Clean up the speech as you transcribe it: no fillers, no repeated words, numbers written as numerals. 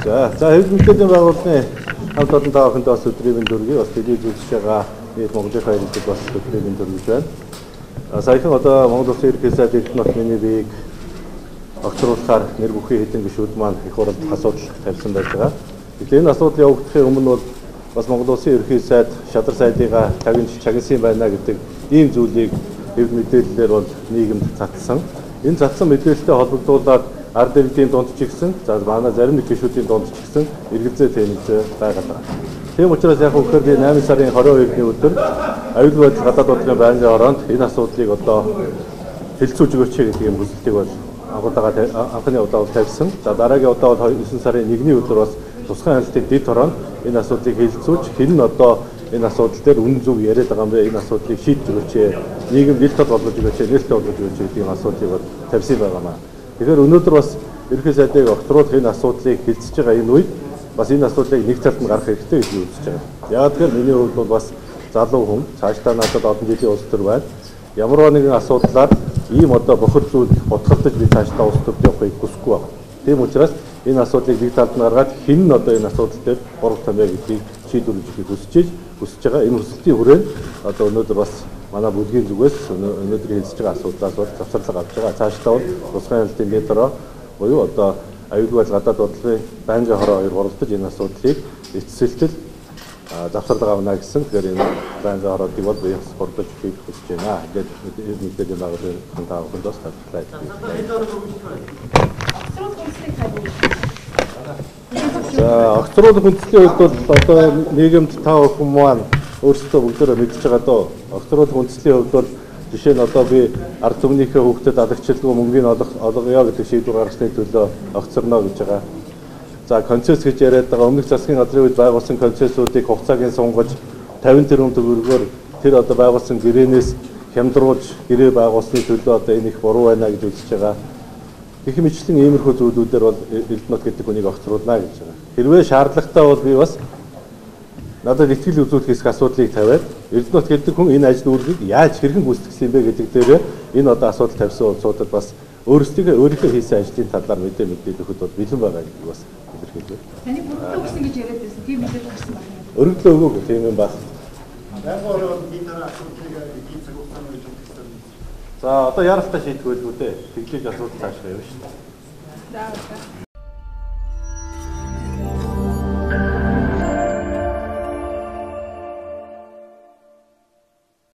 За хэвлэл мэдээллийн байгууллагын хамт олон та бүхэнд бас өдрийн мэнд хүргэе. Бас телевиз үзэж байгаа нийт Монголын хайрладаг бас өдрийн мэнд хүргэж байна. Саяхан одоо Монгол Улсын ерөнхий сайд Эрдэнэт миний биеийг огцруулахаар нэр бүхий хэдэн гишүүд маань их хурд асуудал тавьсан байж байгаа. Тэгэхээр энэ асуудал явагдахын өмнө бол бас Монгол Улсын ерөнхий сайд шадар сайдыгаа чагнасан байна гэдэг ийм зүйлийг хэвлэл мэдээллээр бол нийгэмд цацсан. Энэ цацсан мэдээлэлтэй холбогдуулаад ард иргэдийн дунд ч гэсэн за манай зарим нэг гишүүдийн дунд ч гэсэн эргэлзээ тэнцээ байгаа. Тийм учраас яг өгөхөр би 8 сарын 22-ны өдөр аюулгүй байдал гадаад бодлогын байнгын ороонд энэ асуудлыг одоо хэлцүүлж өгөөч гэдэг юм хүсэлтийг бол анхны удаа тавьсан. За дараагийн удаа бол 9 сарын 1-ний өдөр бас тусгай хяналтын дэд хороонд энэ асуудлыг хэлцүүлж хэн нь одоо энэ асуудал дээр үнэн зөв яриад байгаа юм бэ? Энэ асуудлыг шийдэж өгөөч. Нийгэм нээлттэй болгож өгөөч, нээлттэй болгож өгөөч гэдэг юм асуудлыг бол тавьсан байгаамаа. Тэгэхээр өнөөдөр бас ерөнхий сайдыг огцруулах энэ асуудлыг хэлцэж байгаа энэ үед бас энэ асуудлыг нэг талд нь гарах хэрэгтэй гэж үзэж байгаа. Яг тэгэхээр миний хувьд бол бас залуу хүн цаашдаа надад олон жилийн улс төр байна. Ямар нэгэн асуудлаар ийм одоо бохир зүйл бодголдож би цаашдаа улс төрд явахыг хүсэхгүй байна. Тийм учраас энэ асуудлыг нэг талд нь гаргаад хэн нь одоо энэ асуудал дээр гурав тамиа гэдгийг шийдвэрлэж өгөхийг хүсэж байгаа. Энэ хүсэлтийн хүрээнд одоо өнөөдөр бас манай бүлгийн зүгээс өнөөдөр хэлцэж байгаа асуудлаас бол завсарлага авч байгаа. Цаашдаа бол тусгай хяналтын дэдороо буюу одоо аюулгүй байдал гадаад бодлогын байнгын хороо хоёр оролцож энэ асуудлыг эцсэлтэл завсарлага авна гэсэн. Тэгэхээр энэ байнгын ороодыг бол бие спортож хийх хүсэж байна. Тэгээд мэдээлэл байгууллагын та бүхэнд бас талархлаа. За огцруулах үндэсний хувьд бол одоо нийгэмд та бүхэн маань өөрсдөө бүгдээрээ мэдж байгаа доо. Огцруулах үндэсний хувьд бол жишээ нь одоо би ард түмнийхээ хүүхдэд алагчлалгүй мөнгөний олгоё гэдэг шийдвэр гаргасны төлөө огцорно гэж байгаа. За концесс гэж яриад байгаа өмнөх засгийн газрын үед байгуулсан концессуудыг хугацааг нь сунгаж 50 тэрбум төгрөгөөр тэр одоо байгуулсан гэрээнээс хямдруулж гэрээ байгуулсны төлөө одоо энэ их буруу байна гэж үзэж байгаа. Гэх мэтлэн иймэрхүү зүйлүүдээр бол Эрдэнэт гэдэг хүнийг огцруулна гэж байгаа. Хэрвээ шаардлагатай бол би бас надад итгэл үзүүлэх хэсэг асуудлыг тавиад Эрдэнэт гэдэг хүн энэ ажил үүргийг яаж хэрхэн гүйцэтгэсэн бэ гэдэг дээр энэ одоо асуудал тавьсан улсуудад бас өөрийнхөө хийсэн ажлын талаар мэдээлэл өгөхөд бол бэлэн байгаа гэдэг бас илэрхийлээ. Таны бүрдөө өгсөн гэж яриад байсан. Тийм мэдээлэл гарсан байна. Өргөдлөө өгөөгүй тийм юм байна. За одоо яралтай шийдэх байлгүй дээ. Тэглэж асуудал цаашгаа явна шүү дээ. За.